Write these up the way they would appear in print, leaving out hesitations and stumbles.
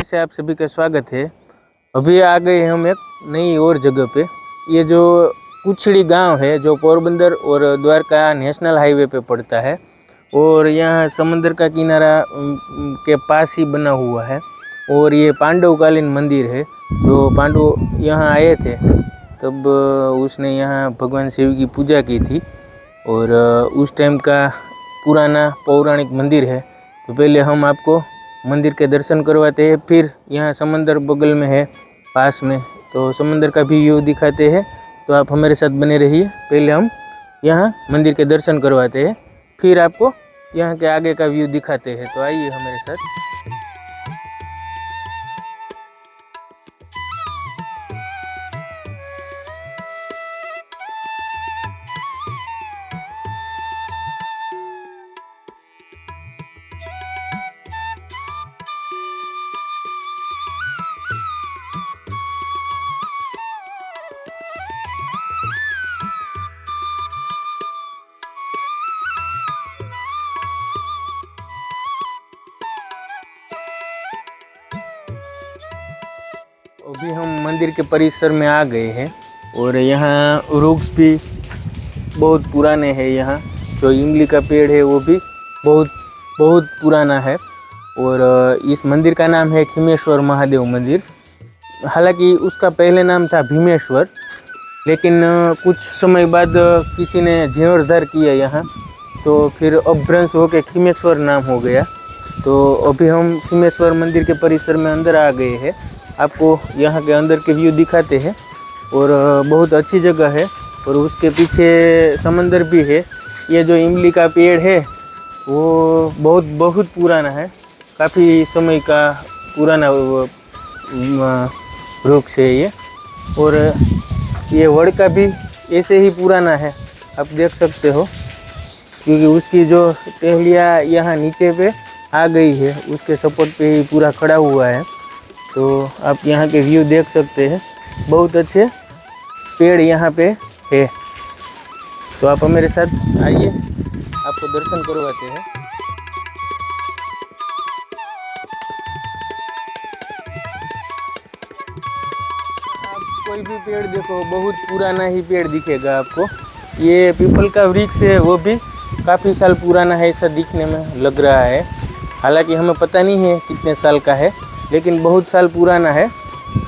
से आप सभी का स्वागत है। अभी आ गए हम एक नई और जगह पे। ये जो कुछड़ी गांव है जो पोरबंदर और द्वारका नेशनल हाईवे पे पड़ता है और यहाँ समंदर का किनारा के पास ही बना हुआ है। और ये पांडवकालीन मंदिर है। जो पांडव यहाँ आए थे तब उसने यहाँ भगवान शिव की पूजा की थी और उस टाइम का पुराना पौराणिक मंदिर है। तो पहले हम आपको मंदिर के दर्शन करवाते हैं, फिर यहाँ समंदर बगल में है पास में, तो समंदर का भी व्यू दिखाते हैं। तो आप हमारे साथ बने रहिए। पहले हम यहाँ मंदिर के दर्शन करवाते हैं, फिर आपको यहाँ के आगे का व्यू दिखाते हैं। तो आइए हमारे साथ। अभी हम मंदिर के परिसर में आ गए हैं और यहाँ वृक्ष भी बहुत पुराने हैं। यहाँ जो इमली का पेड़ है वो भी बहुत पुराना है। और इस मंदिर का नाम है खीमेश्वर महादेव मंदिर। हालांकि उसका पहले नाम था भीमेश्वर, लेकिन कुछ समय बाद किसी ने जीर्णोद्धार किया यहाँ, तो फिर अपभ्रंश होकर खीमेश्वर नाम हो गया। तो अभी हम खीमेश्वर मंदिर के परिसर में अंदर आ गए हैं। आपको यहाँ के अंदर के व्यू दिखाते हैं और बहुत अच्छी जगह है। और उसके पीछे समंदर भी है। ये जो इमली का पेड़ है वो बहुत पुराना है, काफ़ी समय का पुराना वृक्ष है ये। और ये वड़ का भी ऐसे ही पुराना है, आप देख सकते हो, क्योंकि उसकी जो टहलियाँ यहाँ नीचे पे आ गई है, उसके सपोर्ट पे ही पूरा खड़ा हुआ है। तो आप यहाँ के व्यू देख सकते हैं, बहुत अच्छे पेड़ यहाँ पे है। तो आप मेरे साथ आइए, आपको दर्शन करवाते हैं। आप कोई भी पेड़ देखो, बहुत पुराना ही पेड़ दिखेगा आपको। ये पीपल का वृक्ष है, वो भी काफ़ी साल पुराना है, ऐसा दिखने में लग रहा है। हालांकि हमें पता नहीं है कितने साल का है, लेकिन बहुत साल पुराना है।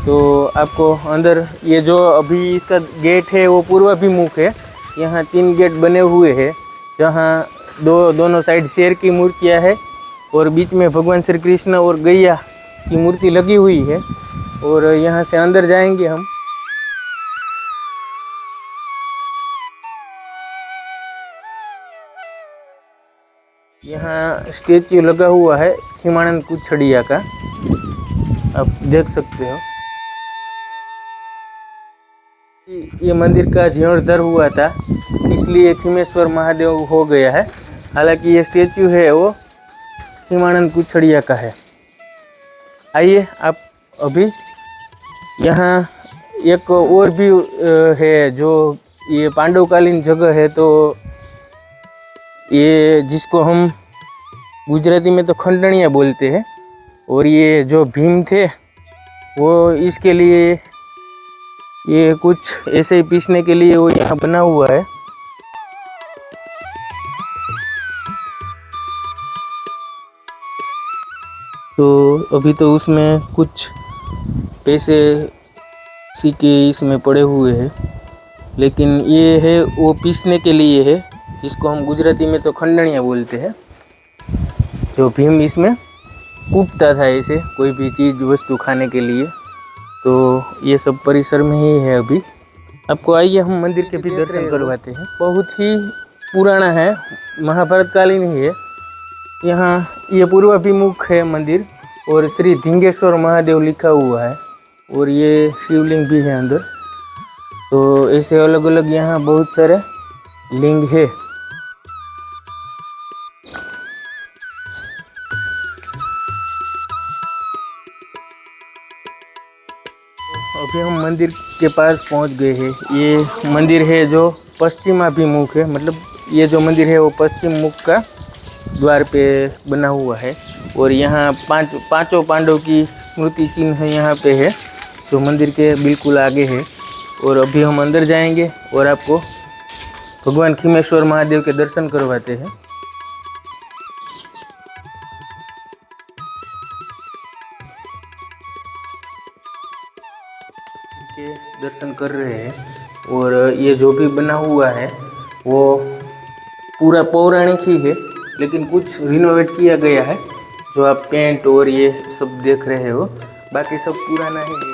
तो आपको अंदर ये जो अभी इसका गेट है वो पूर्वाभिमुख है। यहाँ 3 गेट बने हुए हैं, जहाँ दोनों साइड शेर की मूर्तियाँ है और बीच में भगवान श्री कृष्ण और गैया की मूर्ति लगी हुई है। और यहाँ से अंदर जाएंगे हम। यहाँ स्टेच्यू लगा हुआ है खीमानंद कुछड़िया का, आप देख सकते हो। ये मंदिर का जीर्णोद्धार हुआ था, इसलिए खीमेश्वर महादेव हो गया है। हालांकि ये स्टेच्यू है वो खीमानंद कुछड़िया का है। आइए आप अभी यहाँ एक और भी है, जो ये पांडवकालीन जगह है। तो ये जिसको हम गुजराती में तो खंडणिया बोलते हैं। और ये जो भीम थे वो इसके लिए ये कुछ ऐसे ही पीसने के लिए वो यहाँ बना हुआ है। तो अभी तो उसमें कुछ पैसे सिक्के इसमें पड़े हुए हैं, लेकिन ये है वो पीसने के लिए है, जिसको हम गुजराती में तो खंडणिया बोलते हैं। जो भीम इसमें कूटता था ऐसे कोई भी चीज़ वस्तु खाने के लिए। तो ये सब परिसर में ही है अभी। आपको आइए हम मंदिर के भी दर्शन करवाते हैं। बहुत ही पुराना है, महाभारत कालीन ही है। यहाँ ये पूर्वाभिमुख है मंदिर और श्री धिंगेश्वर महादेव लिखा हुआ है और ये शिवलिंग भी है अंदर। तो ऐसे अलग अलग यहाँ बहुत सारे लिंग है। अभी हम मंदिर के पास पहुंच गए हैं। ये मंदिर है जो पश्चिमाभिमुख है, मतलब ये जो मंदिर है वो पश्चिम मुख का द्वार पे बना हुआ है। और यहाँ पांचों पांडव की स्मृति चिन्ह यहाँ पे है, जो मंदिर के बिल्कुल आगे है। और अभी हम अंदर जाएंगे और आपको भगवान खीमेश्वर महादेव के दर्शन करवाते हैं। के दर्शन कर रहे हैं। और ये जो भी बना हुआ है वो पूरा पौराणिक ही है, लेकिन कुछ रिनोवेट किया गया है। जो आप पेंट और ये सब देख रहे हो, बाकी सब पुराना ही है।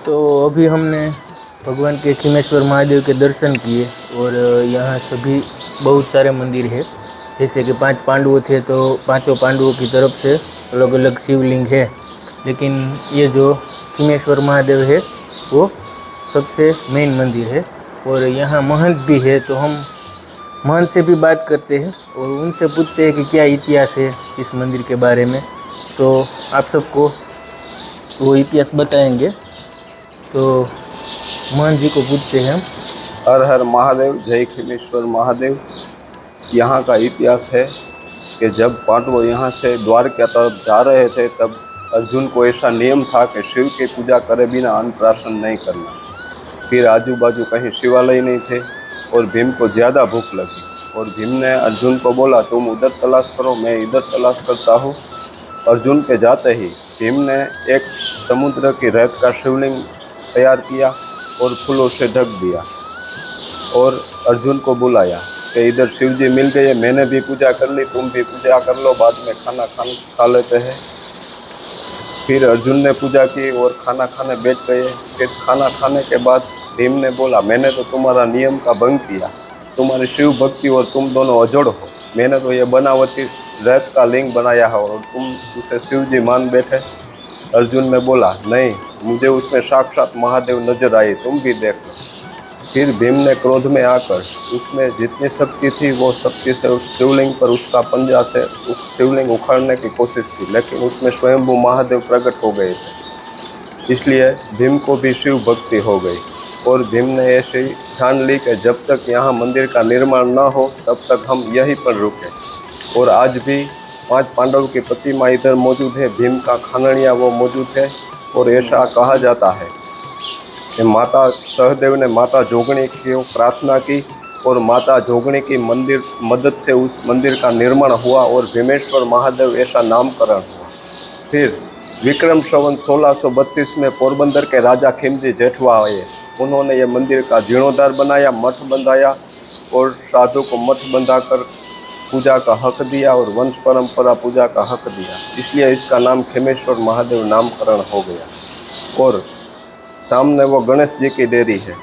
तो अभी हमने भगवान के खीमेश्वर महादेव के दर्शन किए। और यहाँ सभी बहुत सारे मंदिर है। जैसे कि 5 पांडवों थे तो पांचों पांडवों की तरफ से अलग अलग शिवलिंग है, लेकिन ये जो खीमेश्वर महादेव है वो सबसे मेन मंदिर है। और यहाँ महंत भी है, तो हम महंत से भी बात करते हैं और उनसे पूछते हैं कि क्या इतिहास है इस मंदिर के बारे में। तो आप सबको वो इतिहास बताएंगे। तो महंत जी को पूछते हैं हम। हर हर महादेव, जय खीमेश्वर महादेव। यहाँ का इतिहास है कि जब पांडव यहाँ से द्वारका तरफ जा रहे थे, तब अर्जुन को ऐसा नियम था कि शिव की पूजा करे बिना अन्नप्राशन नहीं करना। फिर आजू बाजू कहीं शिवालय नहीं थे और भीम को ज़्यादा भूख लगी, और भीम ने अर्जुन को बोला तुम उधर तलाश करो, मैं इधर तलाश करता हूँ। अर्जुन के जाते ही भीम ने एक समुद्र की रेत का शिवलिंग तैयार किया और फूलों से ढक दिया, और अर्जुन को बुलाया कि इधर शिव जी मिल गए, मैंने भी पूजा कर ली, तुम भी पूजा कर लो, बाद में खाना खा लेते हैं। फिर अर्जुन ने पूजा की और खाना खाने बैठ गए। फिर खाना खाने के बाद भीम ने बोला मैंने तो तुम्हारा नियम का भंग किया, तुम्हारी शिव भक्ति और तुम दोनों अजोड़ हो। मैंने तो ये बनावटी रेत का लिंग बनाया है और तुम उसे शिव जी मान बैठे। अर्जुन ने बोला नहीं, मुझे उसमें साक्षात महादेव नजर आए, तुम भी देख लो। फिर भीम ने क्रोध में आकर उसमें जितनी शक्ति थी वो शक्ति से उस शिवलिंग पर उसका पंजा से उस शिवलिंग उखाड़ने की कोशिश की, लेकिन उसमें स्वयंभू महादेव प्रकट हो गए थे। इसलिए भीम को भी शिव भक्ति हो गई और भीम ने ऐसे ही ठान ली कि जब तक यहाँ मंदिर का निर्माण न हो तब तक हम यहीं पर रुके। और आज भी 5 पांडव की प्रतिमा इधर मौजूद है, भीम का खानड़िया वो मौजूद है। और ऐसा कहा जाता है कि माता सहदेव ने माता जोगणी की प्रार्थना की और माता जोगणी की मदद से उस मंदिर का निर्माण हुआ और भीमेश्वर महादेव ऐसा नामकरण हुआ। फिर विक्रम संवत 1632 में पोरबंदर के राजा खिमजी जेठवा आए, उन्होंने ये मंदिर का जीर्णोद्धार बनाया, मठ बंधाया और साधु को मठ बंधाकर पूजा का हक दिया और वंश परंपरा पूजा का हक दिया। इसलिए इसका नाम खीमेश्वर महादेव नामकरण हो गया। और सामने वो गणेश जी की डेयरी है,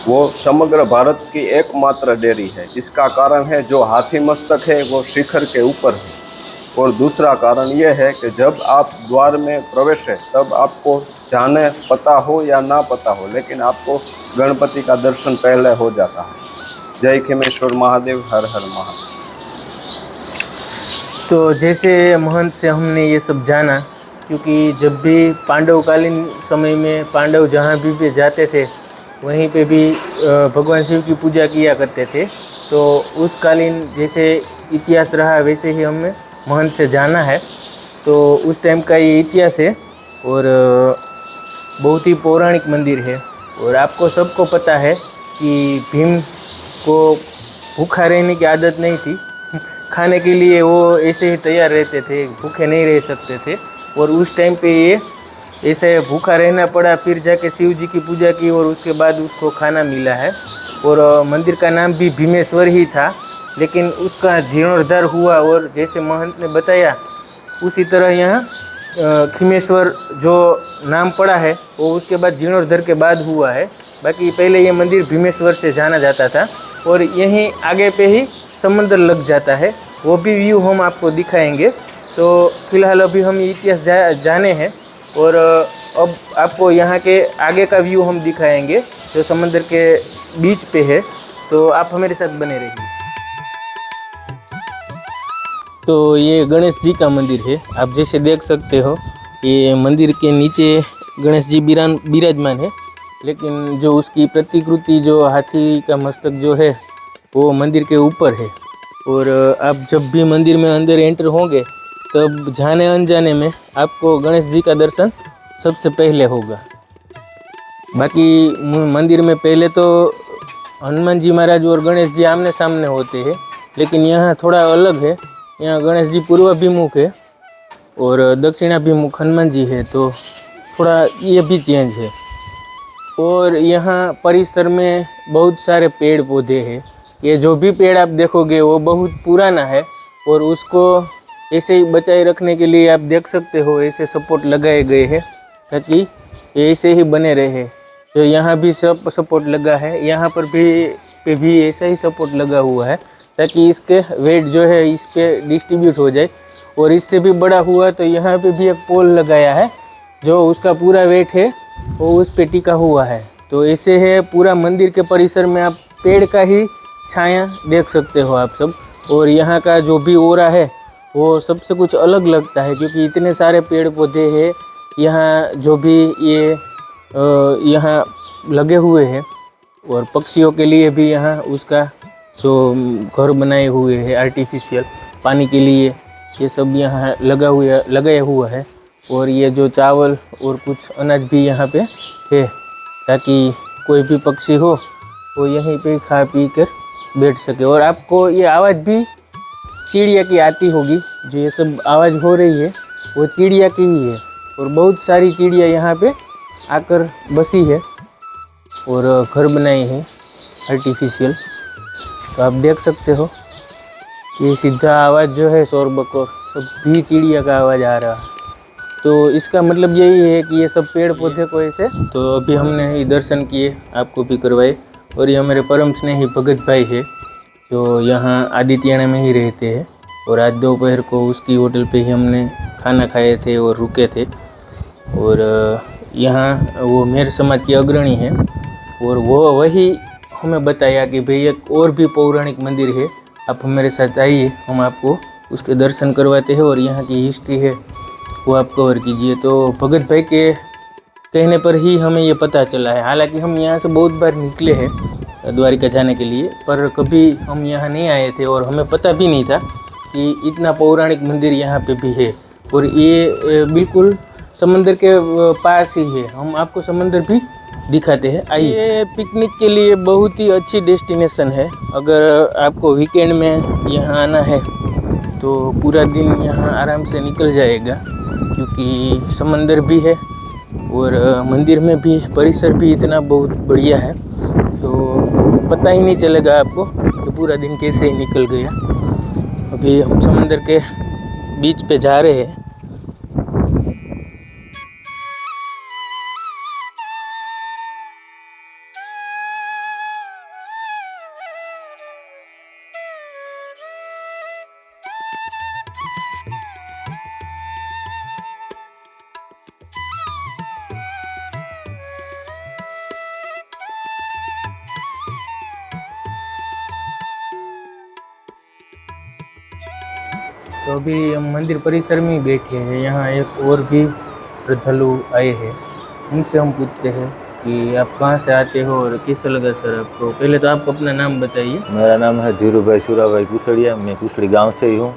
वो समग्र भारत की एकमात्र डेयरी है। इसका कारण है जो हाथी मस्तक है वो शिखर के ऊपर है। और दूसरा कारण यह है कि जब आप द्वार में प्रवेश है तब आपको जाने पता हो या ना पता हो, लेकिन आपको गणपति का दर्शन पहले हो जाता है। जय खीमेश्वर महादेव, हर हर महादेव। तो जैसे महंत से हमने ये सब जाना, क्योंकि जब भी पांडवकालीन समय में पांडव जहाँ भी जाते थे वहीं पे भी भगवान शिव की पूजा किया करते थे। तो उस कालीन जैसे इतिहास रहा वैसे ही हमें महंत से जाना है। तो उस टाइम का ये इतिहास है और बहुत ही पौराणिक मंदिर है। और आपको सबको पता है कि भीम को भूखा रहने की आदत नहीं थी, खाने के लिए वो ऐसे ही तैयार रहते थे, भूखे नहीं रह सकते थे। और उस टाइम पे ये ऐसे भूखा रहना पड़ा, फिर जाके शिव जी की पूजा की और उसके बाद उसको खाना मिला है। और मंदिर का नाम भी भीमेश्वर ही था, लेकिन उसका जीर्णोद्धार हुआ और जैसे महंत ने बताया उसी तरह यहाँ खिमेश्वर जो नाम पड़ा है वो उसके बाद जीर्णोद्धार के बाद हुआ है। बाकी पहले ये मंदिर भीमेश्वर से जाना जाता था और यहीं आगे पे ही समंदर लग जाता है, वो भी व्यू हम आपको दिखाएंगे। तो फिलहाल अभी हम इतिहास जाने हैं और अब आपको यहाँ के आगे का व्यू हम दिखाएंगे जो समंदर के बीच पे है। तो आप हमारे साथ बने रहिए। तो ये गणेश जी का मंदिर है, आप जैसे देख सकते हो ये मंदिर के नीचे गणेश जी विराजमान है, लेकिन जो उसकी प्रतिकृति जो हाथी का मस्तक जो है वो मंदिर के ऊपर है। और आप जब भी मंदिर में अंदर एंटर होंगे तब जाने अनजाने में आपको गणेश जी का दर्शन सबसे पहले होगा। बाकी मंदिर में पहले तो हनुमान जी महाराज और गणेश जी आमने सामने होते हैं, लेकिन यहाँ थोड़ा अलग है। यहाँ गणेश जी पूर्वाभिमुख है और दक्षिणाभिमुख हनुमान जी है, तो थोड़ा ये भी चेंज है। और यहाँ परिसर में बहुत सारे पेड़ पौधे हैं। ये जो भी पेड़ आप देखोगे वो बहुत पुराना है और उसको ऐसे ही बचाए रखने के लिए आप देख सकते हो ऐसे सपोर्ट लगाए गए हैं ताकि ये ऐसे ही बने रहे। तो यहाँ भी सब सपोर्ट लगा है, यहाँ पर भी ऐसा ही सपोर्ट लगा हुआ है ताकि इसके वेट जो है इस पे डिस्ट्रीब्यूट हो जाए। और इससे भी बड़ा हुआ तो यहाँ पे भी एक पोल लगाया है जो उसका पूरा वेट है वो उस पे टिका हुआ है। तो ऐसे है पूरा मंदिर के परिसर में आप पेड़ का ही छाया देख सकते हो आप सब। और यहाँ का जो भी ओरा है वो सबसे कुछ अलग लगता है क्योंकि इतने सारे पेड़ पौधे हैं यहाँ जो भी ये यहाँ लगे हुए हैं। और पक्षियों के लिए भी यहाँ उसका जो घर बनाए हुए हैं आर्टिफिशियल पानी के लिए, ये सब यहाँ लगाया हुआ है। और ये जो चावल और कुछ अनाज भी यहाँ पे है ताकि कोई भी पक्षी हो वो यहीं पे खा पी कर बैठ सके। और आपको ये आवाज़ भी चिड़िया की आती होगी, जो ये सब आवाज़ हो रही है वो चिड़िया की ही है। और बहुत सारी चिड़िया यहाँ पे आकर बसी है और घर बनाए हैं आर्टिफिशियल। तो आप देख सकते हो ये सीधा आवाज़ जो है शोर बकोर सब भी चिड़िया का आवाज़ आ रहा है। तो इसका मतलब यही है कि ये सब पेड़ पौधे को ऐसे। तो अभी हमने ये दर्शन किए, आपको भी करवाए। और ये हमारे परम स्नेही भगत भाई है जो यहाँ आदित्याना में ही रहते हैं। और आज दोपहर को उसकी होटल पे ही हमने खाना खाए थे और रुके थे। और यहाँ वो मेहर समाज के अग्रणी हैं और वो वही हमें बताया कि भाई एक और भी पौराणिक मंदिर है, आप हमारे साथ आइए, हम आपको उसके दर्शन करवाते हैं और यहाँ की हिस्ट्री है वो आप कवर कीजिए। तो भगत भाई के कहने पर ही हमें ये पता चला है। हालांकि हम यहाँ से बहुत बार निकले हैं द्वारिका जाने के लिए, पर कभी हम यहाँ नहीं आए थे और हमें पता भी नहीं था कि इतना पौराणिक मंदिर यहाँ पे भी है। और ये बिल्कुल समंदर के पास ही है, हम आपको समंदर भी दिखाते हैं। आइए, ये पिकनिक के लिए बहुत ही अच्छी डेस्टिनेशन है। अगर आपको वीकेंड में यहाँ आना है तो पूरा दिन यहाँ आराम से निकल जाएगा क्योंकि समंदर भी है और मंदिर में भी परिसर भी इतना बहुत बढ़िया है, तो पता ही नहीं चलेगा आपको कि पूरा दिन कैसे ही निकल गया। अभी हम समंदर के बीच पे जा रहे हैं। तो अभी हम मंदिर परिसर में ही बैठे हैं। यहाँ एक और भी श्रद्धालु आए हैं, उनसे हम पूछते हैं कि आप कहाँ से आते हो और कैसा लगा सर आपको। पहले तो आप अपना नाम बताइए। मेरा नाम है धीरू भाई सूराभाई कुसड़िया, मैं कुसड़ी गांव से ही हूँ।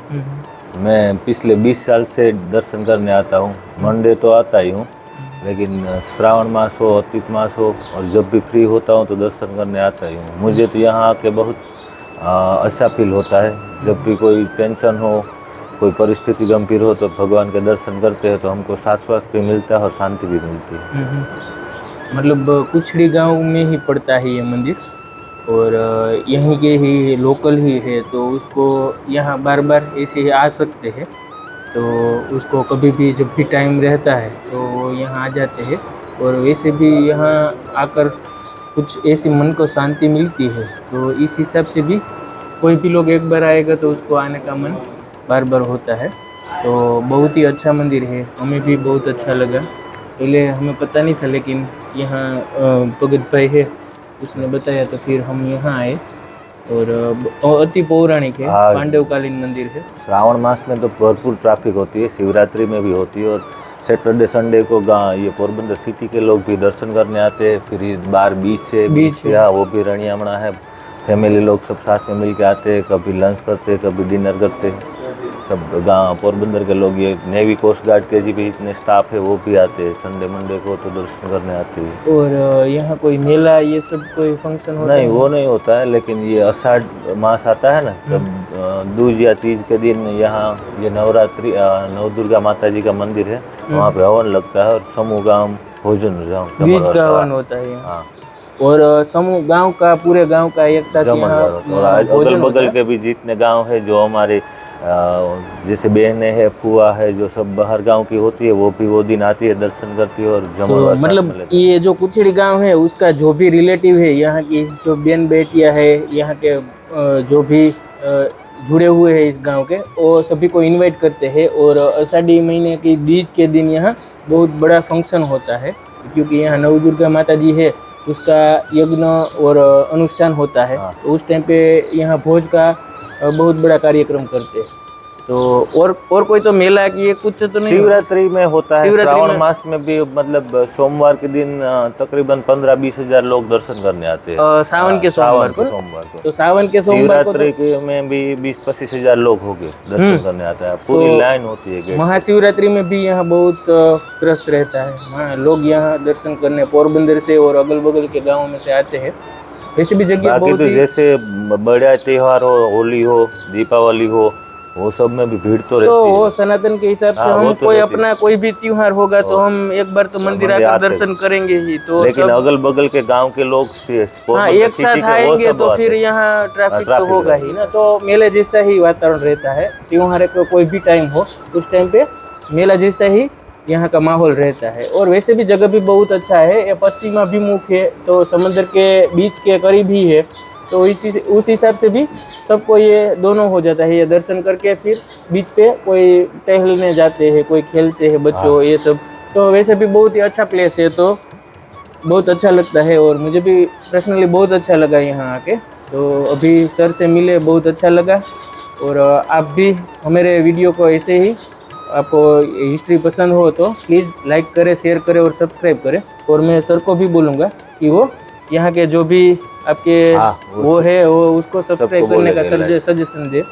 मैं पिछले 20 साल से दर्शन करने आता हूँ। मंडे तो आता ही हूँ, लेकिन श्रावण मास हो, अतिक मास हो और जब भी फ्री होता हूँ तो दर्शन करने आता ही हूँ। मुझे तो यहाँ आके बहुत अच्छा फील होता है। जब भी कोई टेंशन हो, कोई परिस्थिति गंभीर हो तो भगवान के दर्शन करते हैं तो हमको शाश्वत भी मिलता है और शांति भी मिलती है। मतलब कुछड़ी गांव में ही पड़ता है ये मंदिर और यहीं के ही लोकल ही है, तो उसको यहाँ बार बार ऐसे ही आ सकते हैं। तो उसको कभी भी जब भी टाइम रहता है तो वो यहाँ आ जाते हैं। और वैसे भी यहाँ आकर कुछ ऐसी मन को शांति मिलती है, तो इस हिसाब से भी कोई भी लोग एक बार आएगा तो उसको आने का मन बार बार होता है। तो बहुत ही अच्छा मंदिर है, हमें भी बहुत अच्छा लगा। पहले हमें पता नहीं था, लेकिन यहाँ भगत भाई है, उसने बताया तो फिर हम यहाँ आए। और अति पौराणिक है, हाँ। पांडवकालीन मंदिर है। श्रावण मास में तो भरपूर ट्रैफिक होती है, शिवरात्रि में भी होती है, और सैटरडे संडे को गाँव ये पोरबंदर सिटी के लोग भी दर्शन करने आते हैं। फिर इस बार बीच है। यहाँ वो भी रनियामणा है, फैमिली लोग सब साथ में मिल के आते हैं, कभी लंच करते हैं, कभी डिनर करते हैं। सब गाँव पोरबंदर के लोग, ये नेवी कोस्ट गार्ड के भी इतने स्टाफ है, वो भी आते हैं संडे मंडे को तो दर्शन करने आते हैं। और यहाँ कोई मेला ये सब कोई फंक्शन होता नहीं, है? वो नहीं होता है, लेकिन ये आषाढ़ मास आता है ना, तब दूज या तीज के दिन यहाँ ये नवरात्रि नवदुर्गा माता जी का मंदिर है, वहाँ पे हवन लगता है और समूह गाँव भोजन बीज का हवन होता है यहाँ। हाँ, और समूह गांव का, पूरे गांव का एक साथ यहाँ और अगल बगल के भी जितने गांव है, जो हमारे जैसे बहनें है, फुआ है, जो सब बाहर गांव की होती है, वो भी वो दिन आती है, दर्शन करती है और तो जमा मतलब ये जो कुचड़ी गांव है उसका जो भी रिलेटिव है, यहाँ की जो बहन बेटियाँ है, यहाँ के जो भी जुड़े हुए हैं इस गांव के, वो सभी को इनवाइट करते हैं। और आषाढ़ी महीने की बीज के दिन यहाँ बहुत बड़ा फंक्शन होता है, क्योंकि यहाँ नवदुर्गा माता जी है, उसका यज्ञ और अनुष्ठान होता है। तो उस टाइम पे यहाँ भोज का बहुत बड़ा कार्यक्रम करते हैं। तो और कोई तो मेला की ये कुछ तो नहीं? शिवरात्रि में होता है, श्रावण मास में भी, मतलब सोमवार के दिन तकरीबन 15-20 हजार लोग दर्शन करने आते हैं। सावन के सोमवार को। तो सावन के सोमवार को शिवरात्रि में भी 20-25 हजार लोग हो गए दर्शन करने आता है, पूरी लाइन होती है गेट। महाशिवरात्रि में भी यहाँ बहुत रश रहता है, लोग यहाँ दर्शन करने पोरबंदर से और अगल बगल के गाँव में से आते हैं। वैसे भी जगह बहुत तो जैसे बड़ा त्योहार हो, होली हो, दीपावली हो, वो सब में भी भीड़ तो रहती है। वो सनातन के हिसाब से हम कोई अपना कोई भी त्योहार होगा तो हम एक बार तो मंदिर आकर दर्शन करेंगे ही। तो लेकिन अगल बगल के गांव के लोग एक साथ आएंगे तो फिर यहाँ ट्रैफिक तो होगा ही ना। तो मेले जैसा ही वातावरण रहता है, त्योहार को कोई भी टाइम हो उस टाइम पे मेला जैसा ही यहाँ का माहौल रहता है। और वैसे भी जगह भी बहुत अच्छा है, ये पश्चिमाभिमुख है, तो समंदर के बीच के करीब ही है, तो उस हिसाब से भी सबको ये दोनों हो जाता है। ये दर्शन करके फिर बीच पे कोई टहलने जाते हैं, कोई खेलते हैं बच्चों, ये सब। तो वैसे भी बहुत ही अच्छा प्लेस है, तो बहुत अच्छा लगता है। और मुझे भी पर्सनली बहुत अच्छा लगा यहाँ आके। तो अभी सर से मिले, बहुत अच्छा लगा। और आप भी हमारे वीडियो को ऐसे ही, आपको हिस्ट्री पसंद हो तो प्लीज़ लाइक करें, शेयर करें और सब्सक्राइब करें। और मैं सर को भी बोलूँगा कि वो यहाँ के जो भी आपके वो है वो उसको सब्सक्राइब करने का सजेशन दे।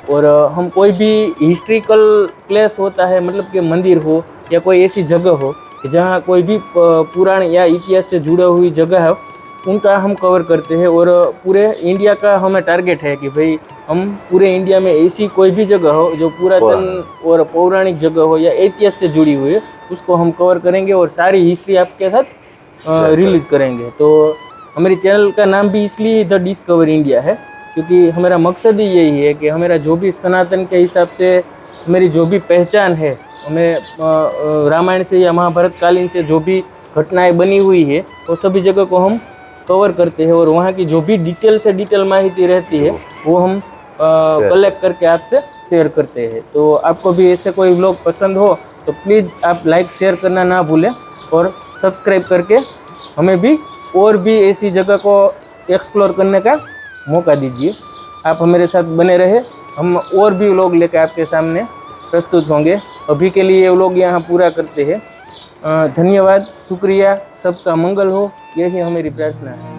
और हम कोई भी हिस्ट्रिकल प्लेस होता है, मतलब कि मंदिर हो या कोई ऐसी जगह हो जहाँ कोई भी पुराण या इतिहास से जुड़ा हुई जगह है, उनका हम कवर करते हैं। और पूरे इंडिया का हमें टारगेट है कि भाई हम पूरे इंडिया में ऐसी कोई भी जगह हो जो पुरातन और पौराणिक जगह हो या इतिहास से जुड़ी हुई है, उसको हम कवर करेंगे और सारी हिस्ट्री आपके साथ रिलीज करेंगे। तो हमारे चैनल का नाम भी इसलिए द डिस्कवर इंडिया है, क्योंकि हमारा मकसद ही यही है कि हमारा जो भी सनातन के हिसाब से मेरी जो भी पहचान है, हमें रामायण से या महाभारत कालीन से जो भी घटनाएं बनी हुई है वो सभी जगह को हम कवर करते हैं। और वहाँ की जो भी डिटेल से डिटेल माहिती रहती है वो हम कलेक्ट करके आपसे शेयर करते हैं। तो आपको भी ऐसे कोई व्लॉग पसंद हो तो प्लीज़ आप लाइक शेयर करना ना भूलें और सब्सक्राइब करके हमें भी और भी ऐसी जगह को एक्सप्लोर करने का मौका दीजिए। आप हमारे साथ बने रहे, हम और भी व्लॉग लेकर आपके सामने प्रस्तुत होंगे। अभी के लिए ये व्लॉग यहाँ पूरा करते हैं। धन्यवाद, शुक्रिया, सबका मंगल हो, यही हमारी प्रार्थना है।